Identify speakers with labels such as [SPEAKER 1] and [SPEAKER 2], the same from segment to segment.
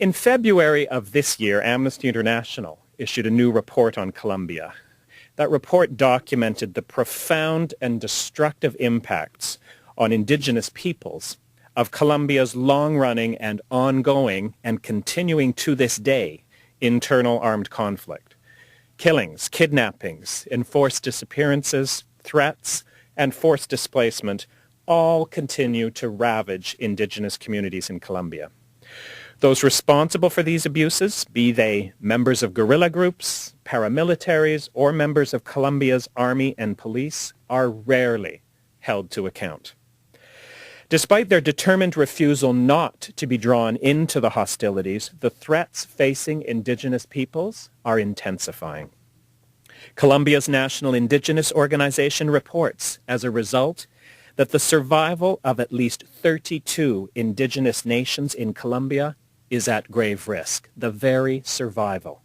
[SPEAKER 1] In February of this year, Amnesty International issued a new report on Colombia. That report documented the profound and destructive impacts on indigenous peoples of Colombia's long-running and ongoing and continuing to this day internal armed conflict. Killings, kidnappings, enforced disappearances, threats, and forced displacement all continue to ravage indigenous communities in Colombia. Those responsible for these abuses, be they members of guerrilla groups, paramilitaries, or members of Colombia's army and police, are rarely held to account. Despite their determined refusal not to be drawn into the hostilities, the threats facing indigenous peoples are intensifying. Colombia's National Indigenous Organization reports, as a result, that the survival of at least 32 indigenous nations in Colombia is at grave risk, the very survival.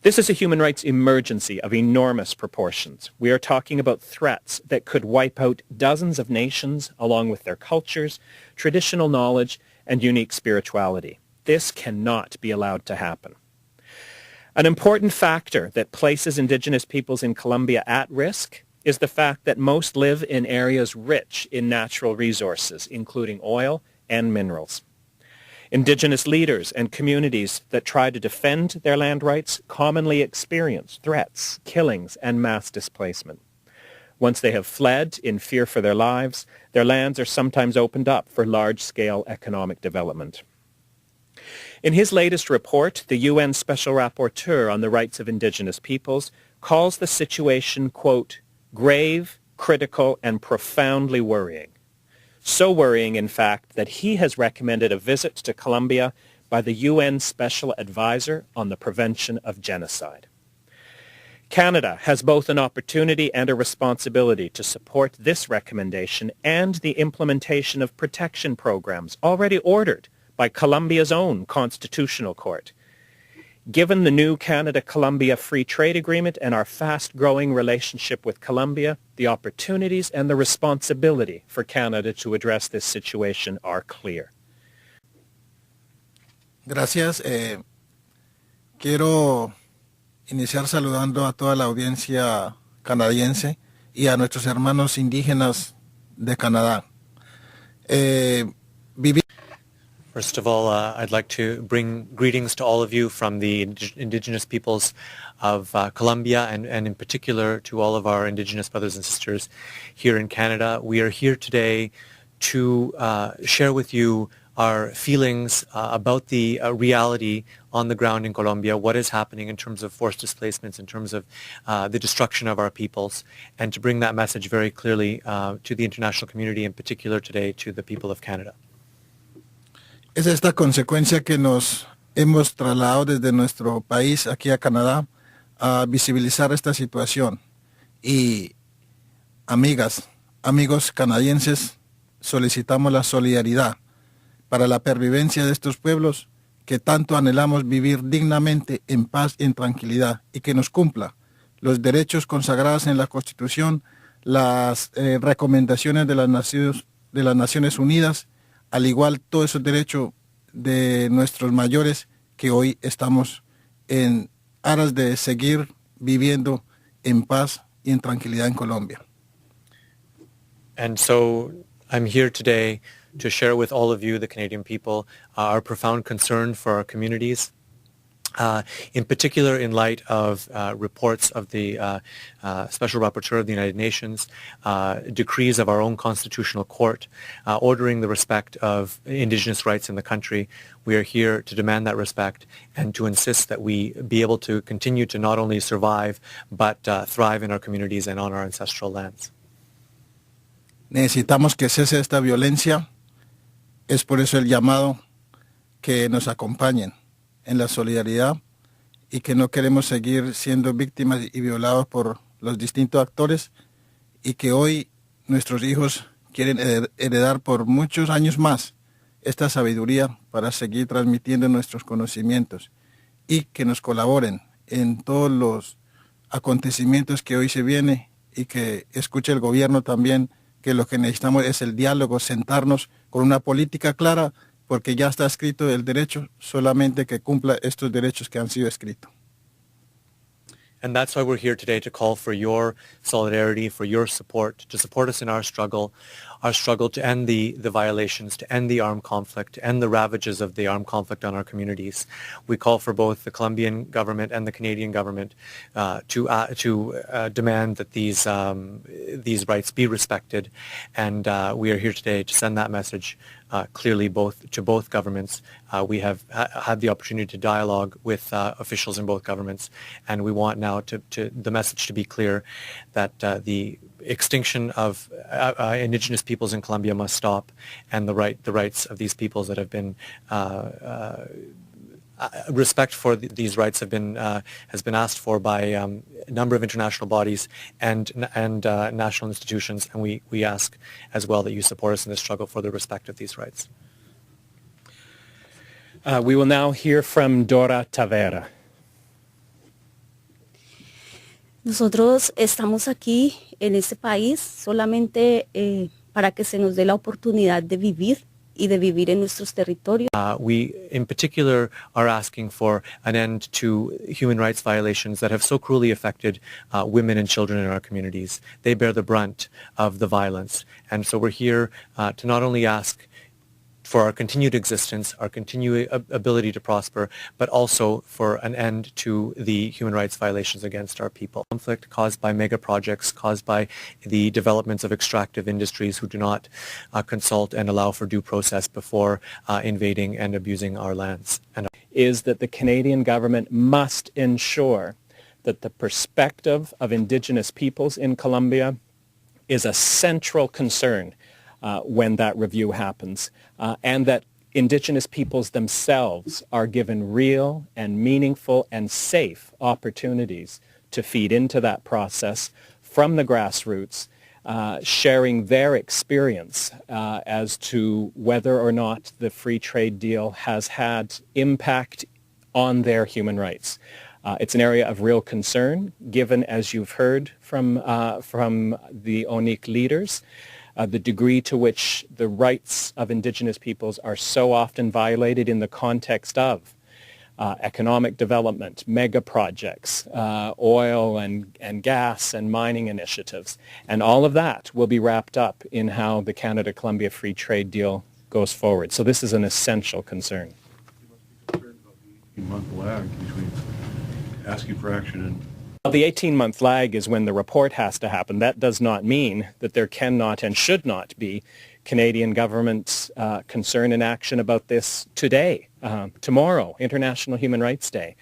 [SPEAKER 1] This is a human rights emergency of enormous proportions. We are talking about threats that could wipe out dozens of nations along with their cultures, traditional knowledge, and unique spirituality. This cannot be allowed to happen. An important factor that places indigenous peoples in Colombia at risk is the fact that most live in areas rich in natural resources, including oil and minerals. Indigenous leaders and communities that try to defend their land rights commonly experience threats, killings, and mass displacement. Once they have fled in fear for their lives, their lands are sometimes opened up for large-scale economic development. In his latest report, the UN Special Rapporteur on the Rights of Indigenous Peoples calls the situation, quote, grave, critical, and profoundly worrying. So worrying, in fact, that he has recommended a visit to Colombia by the UN Special Advisor on the Prevention of Genocide. Canada has both an opportunity and a responsibility to support this recommendation and the implementation of protection programs already ordered by Colombia's own constitutional court. Given the new Canada-Colombia Free Trade Agreement and our fast-growing relationship with Colombia, the opportunities and the responsibility for Canada to address this situation are clear.
[SPEAKER 2] Gracias. Quiero iniciar saludando a toda la audiencia canadiense y a nuestros hermanos indígenas de Canadá.
[SPEAKER 3] First of all, I'd like to bring greetings to all of you from the indigenous peoples of Colombia and in particular to all of our indigenous brothers and sisters here in Canada. We are here today to share with you our feelings about the reality on the ground in Colombia, what is happening in terms of forced displacements, in terms of the destruction of our peoples, and to bring that message very clearly to the international community, in particular today to the people of Canada.
[SPEAKER 2] Es esta consecuencia que nos hemos trasladado desde nuestro país aquí a Canadá a visibilizar esta situación. Y amigas, amigos canadienses, solicitamos la solidaridad para la pervivencia de estos pueblos que tanto anhelamos vivir dignamente en paz y en tranquilidad y que nos cumpla los derechos consagrados en la Constitución, las recomendaciones de las Naciones Unidas, al igual todos esos derechos de nuestros mayores que hoy estamos en aras de seguir viviendo en paz y en tranquilidad en Colombia.
[SPEAKER 3] And so I'm here today to share with all of you, the Canadian people, our profound concern for our communities, in particular in light of reports of the Special Rapporteur of the United Nations, decrees of our own constitutional court, ordering the respect of indigenous rights in the country. We are here to demand that respect and to insist that we be able to continue to not only survive, but thrive in our communities and on our ancestral lands.
[SPEAKER 2] Necesitamos que cese esta violencia. Es por eso el llamado que nos acompañen en la solidaridad y que no queremos seguir siendo víctimas y violados por los distintos actores y que hoy nuestros hijos quieren heredar por muchos años más esta sabiduría para seguir transmitiendo nuestros conocimientos y que nos colaboren en todos los acontecimientos que hoy se vienen y que escuche el gobierno también que lo que necesitamos es el diálogo, sentarnos con una política clara, porque ya está escrito el derecho, solamente que cumpla estos derechos que han sido escritos.
[SPEAKER 3] And that's why we're here today, to call for your solidarity, for your support, to support us in our struggle to end the violations, to end the armed conflict, to end the ravages of the armed conflict on our communities. We call for both the Colombian government and the Canadian government to demand that these rights be respected. And we are here today to send that message clearly to both governments. We have had the opportunity to dialogue with officials in both governments, and we want now the message to be clear that the extinction of indigenous peoples in Colombia must stop, and the rights of these peoples that have been respect for these rights has been asked for by a number of international bodies and national institutions, and we ask as well that you support us in this struggle for the respect of these rights.
[SPEAKER 1] We will now hear from Dora Tavera.
[SPEAKER 4] Nosotros estamos aquí en este país solamente para que se nos dé la oportunidad de vivir y de vivir en nuestros territorios.
[SPEAKER 3] We, in particular, are asking for an end to human rights violations that have so cruelly affected women and children in our communities. They bear the brunt of the violence. And so we're here to not only ask for our continued existence, our continued ability to prosper, but also for an end to the human rights violations against our people. Conflict caused by mega projects, caused by the developments of extractive industries who do not consult and allow for due process before invading and abusing our lands.
[SPEAKER 1] Is that the Canadian government must ensure that the perspective of Indigenous peoples in Colombia is a central concern when that review happens, and that Indigenous peoples themselves are given real and meaningful and safe opportunities to feed into that process from the grassroots, sharing their experience as to whether or not the free trade deal has had impact on their human rights. It's an area of real concern, given, as you've heard from the ONIC leaders, the degree to which the rights of Indigenous peoples are so often violated in the context of economic development, mega projects, oil and gas and mining initiatives. And all of that will be wrapped up in how the Canada-Colombia Free Trade Deal goes forward. So this is an essential concern.
[SPEAKER 5] You must be concerned about the 18-month lag between asking for action and...
[SPEAKER 1] Well, the 18-month lag is when the report has to happen. That does not mean that there cannot and should not be Canadian government concern and action about this today, tomorrow, International Human Rights Day.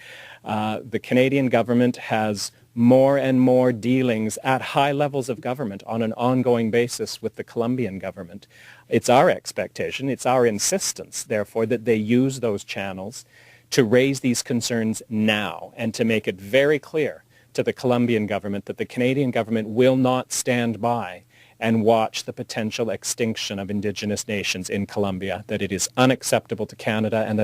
[SPEAKER 1] The Canadian government has more and more dealings at high levels of government on an ongoing basis with the Colombian government. It's our expectation, it's our insistence, therefore, that they use those channels to raise these concerns now and to make it very clear to the Colombian government that the Canadian government will not stand by and watch the potential extinction of Indigenous nations in Colombia, that it is unacceptable to Canada and that